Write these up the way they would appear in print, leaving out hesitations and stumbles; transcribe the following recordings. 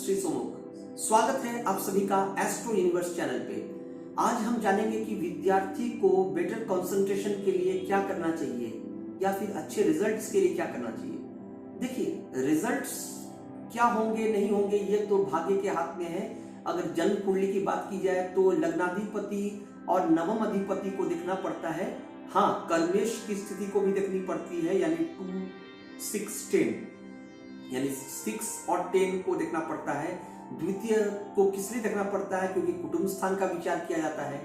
श्री सुमुख। स्वागत है आप सभी का एस्ट्रो यूनिवर्स चैनल पे। आज हम जानेंगे कि विद्यार्थी को बेटर कंसंट्रेशन के लिए क्या करना चाहिए या फिर अच्छे रिजल्ट्स के लिए क्या करना चाहिए। देखिए, रिजल्ट्स क्या होंगे नहीं होंगे ये तो भाग्य के हाथ में है। अगर जन्म कुंडली की बात की जाए तो लग्नाधिपति और नवम अधिपति को देखना पड़ता है। हाँ, कर्मेश की स्थिति को भी देखनी पड़ती है, यानी 2, 6, 10, यानी 6 और 10 को देखना पड़ता है। द्वितीय को किस लिए देखना पड़ता है? क्योंकि कुटुंब स्थान का विचार किया जाता है।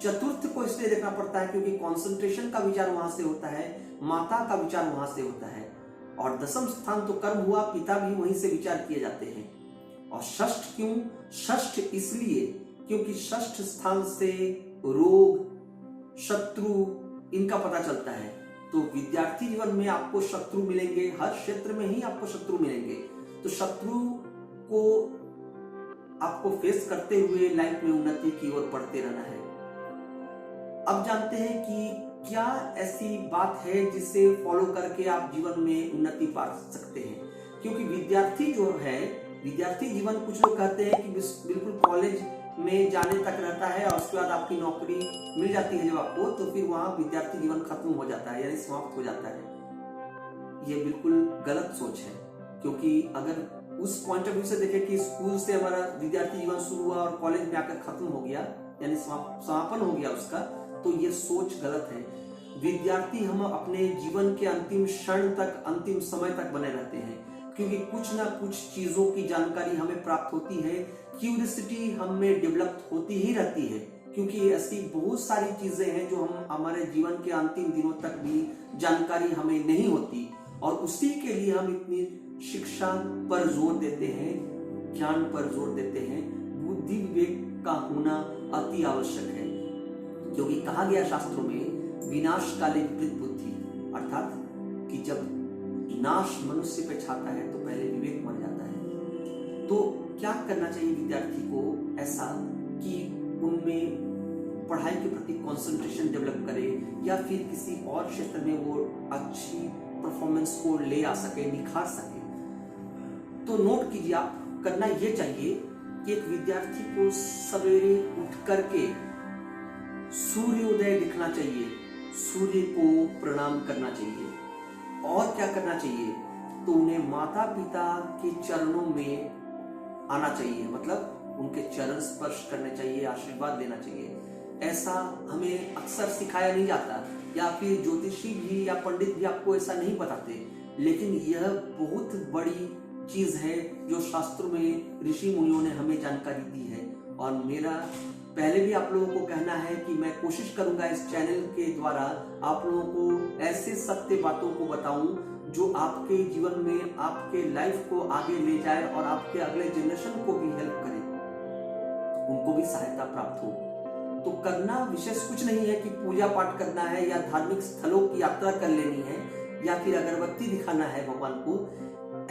चतुर्थ को इसलिए देखना पड़ता है क्योंकि कंसंट्रेशन का विचार वहां से होता है, माता का विचार वहां से होता है। और दसम स्थान तो कर्म हुआ, पिता भी वहीं से विचार किए जाते हैं। और षष्ठ क्यों? षष्ठ इसलिए क्योंकि षष्ठ स्थान से रोग, शत्रु इनका पता चलता है। तो विद्यार्थी जीवन में आपको शत्रु मिलेंगे, हर क्षेत्र में ही आपको शत्रु मिलेंगे। तो शत्रु को आपको फेस करते हुए लाइफ में उन्नति की ओर बढ़ते रहना है। अब जानते हैं कि क्या ऐसी बात है जिसे फॉलो करके आप जीवन में उन्नति पा सकते हैं। क्योंकि विद्यार्थी जो है, विद्यार्थी जीवन कुछ लोग कहते हैं कि बिल्कुल कॉलेज में जाने तक रहता है और उसके बाद आपकी नौकरी मिल जाती है जब आपको, तो फिर वहां विद्यार्थी जीवन खत्म हो जाता है, यानी समाप्त हो जाता है। ये बिल्कुल गलत सोच है। क्योंकि अगर उस पॉइंट ऑफ व्यू से देखें कि स्कूल से हमारा विद्यार्थी जीवन शुरू हुआ और कॉलेज में आकर खत्म हो गया, यानी समापन हो गया उसका, तो ये सोच गलत है। विद्यार्थी हम अपने जीवन के अंतिम क्षण तक, अंतिम समय तक बने रहते हैं, क्योंकि कुछ ना कुछ चीजों की जानकारी हमें प्राप्त होती है। क्यूरियोसिटी हम में डेवलप होती ही रहती है, क्योंकि ऐसी बहुत सारी चीजें हैं जो हम हमारे जीवन के अंतिम दिनों तक भी जानकारी हमें नहीं होती। और उसी के लिए हम इतनी शिक्षा पर जोर देते हैं, ज्ञान पर जोर देते हैं। बुद्धि विवेक का होना अति आवश्यक है, क्योंकि कहा गया शास्त्रों में विनाश काले विपरीत बुद्धि, अर्थात कि जब नाश मनुष्य पे छाता है तो पहले विवेक मर जाता है। तो क्या करना चाहिए विद्यार्थी को ऐसा कि उनमें पढ़ाई के प्रति कंसंट्रेशन डेवलप करे या फिर किसी और क्षेत्र में वो अच्छी परफॉर्मेंस को ले आ सके, निखार सके। तो नोट कीजिए, आप करना ये चाहिए कि एक विद्यार्थी को सवेरे उठ करके सूर्योदय दिखना चाहिए, सूर्य को प्रणाम करना चाहिए। और क्या करना चाहिए? तो उन्हें माता पिता के चरणों में आना चाहिए, मतलब उनके चरण स्पर्श करने चाहिए, आशीर्वाद लेना चाहिए। ऐसा हमें अक्सर सिखाया नहीं जाता, या फिर ज्योतिषी भी या पंडित भी आपको ऐसा नहीं बताते। लेकिन यह बहुत बड़ी चीज है जो शास्त्रों में ऋषि मुनियों ने हमें जानकारी दी है। और मेरा पहले भी आप लोगों को कहना है कि मैं कोशिश करूंगा इस चैनल के द्वारा आप लोगों को ऐसे सत्य बातों को बताऊं जो आपके जीवन में आपके लाइफ को आगे ले जाए और आपके अगले जनरेशन को भी हेल्प करे, उनको भी सहायता प्राप्त हो। तो करना विशेष कुछ नहीं है कि पूजा पाठ करना है या धार्मिक स्थलों की यात्रा कर लेनी है या फिर अगरबत्ती दिखाना है भगवान को,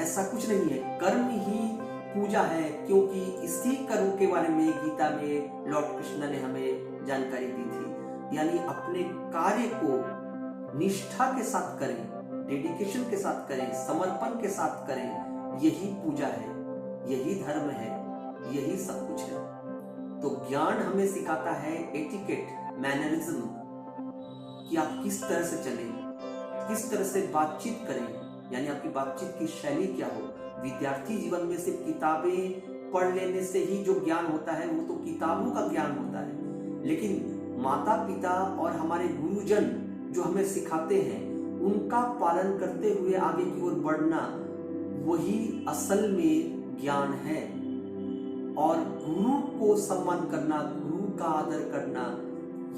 ऐसा कुछ नहीं है। कर्म ही पूजा है, क्योंकि इसी कर्म के बारे में गीता में लॉर्ड कृष्ण ने हमें जानकारी दी थी। यानी अपने कार्य को निष्ठा के साथ करें, डेडिकेशन के साथ करें, समर्पण के साथ करें, यही पूजा है, यही धर्म है, यही सब कुछ है। तो ज्ञान हमें सिखाता है एटिकेट, मैनरिज्म, कि आप किस तरह से चलें, किस तरह से बातचीत करें, यानी आपकी बातचीत की शैली क्या हो। विद्यार्थी जीवन में सिर्फ किताबें पढ़ लेने से ही जो ज्ञान होता है वो तो किताबों का ज्ञान होता है, लेकिन माता पिता और हमारे गुरुजन जो हमें सिखाते हैं उनका पालन करते हुए आगे की ओर बढ़ना, वही असल में ज्ञान है। और गुरु को सम्मान करना, गुरु का आदर करना,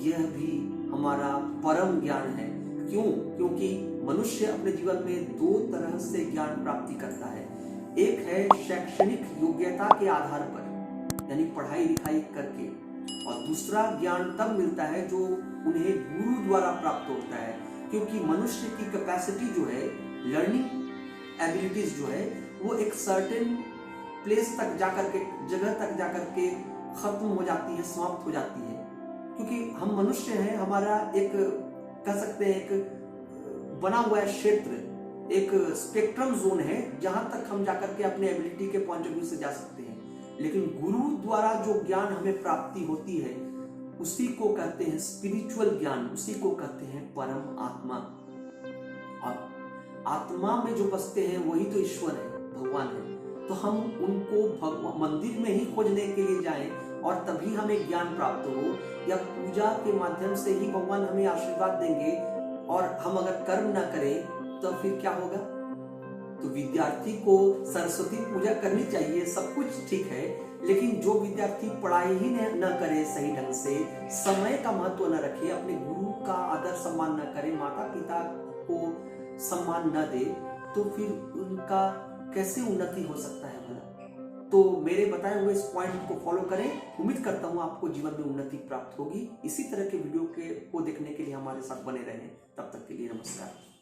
यह भी हमारा परम ज्ञान है। क्यों? क्योंकि मनुष्य अपने जीवन में 2 तरह से ज्ञान प्राप्ति करता है। एक है शैक्षणिक योग्यता के आधार पर, यानी पढ़ाई लिखाई करके, और दूसरा ज्ञान तब मिलता है जो उन्हें गुरु द्वारा प्राप्त होता है। क्योंकि मनुष्य की कैपेसिटी जो है, लर्निंग एबिलिटीज जो है, वो एक सर्टेन प्लेस तक जाकर के, जगह तक जाकर के खत्म हो जाती है, समाप्त हो जाती है। क्योंकि हम मनुष्य हैं, हमारा एक कह सकते हैं एक बना हुआ है क्षेत्र, एक स्पेक्ट्रम जोन है जहां तक हम जाकर के अपने एबिलिटी के पॉइंट ऑफ व्यू से जा सकते हैं, लेकिन गुरु द्वारा जो ज्ञान हमें प्राप्ति होती है उसी को कहते हैं स्पिरिचुअल ज्ञान, उसी को कहते हैं परम आत्मा। और आत्मा में जो बसते हैं वही तो ईश्वर है, भगवान है। तो हम उनको मंदिर में ही खोजने के लिए जाएं और तभी हमें ज्ञान प्राप्त हो, या पूजा के माध्यम से ही भगवान हमें आशीर्वाद देंगे और हम अगर कर्म ना करें तो फिर क्या होगा? तो विद्यार्थी को सरस्वती पूजा करनी चाहिए, सब कुछ ठीक है, लेकिन जो विद्यार्थी पढ़ाई ही न करे सही ढंग से, समय का महत्व न रखे, अपने गुरु का आदर सम्मान न करे, माता पिता को सम्मान न दे, तो फिर उनका कैसे उन्नति हो सकता है भला? तो मेरे बताए हुए इस पॉइंट को फॉलो करें। उम्मीद करता हूं आपको जीवन में उन्नति प्राप्त होगी। इसी तरह के वीडियो को देखने के लिए हमारे साथ बने रहें। तब तक के लिए नमस्कार।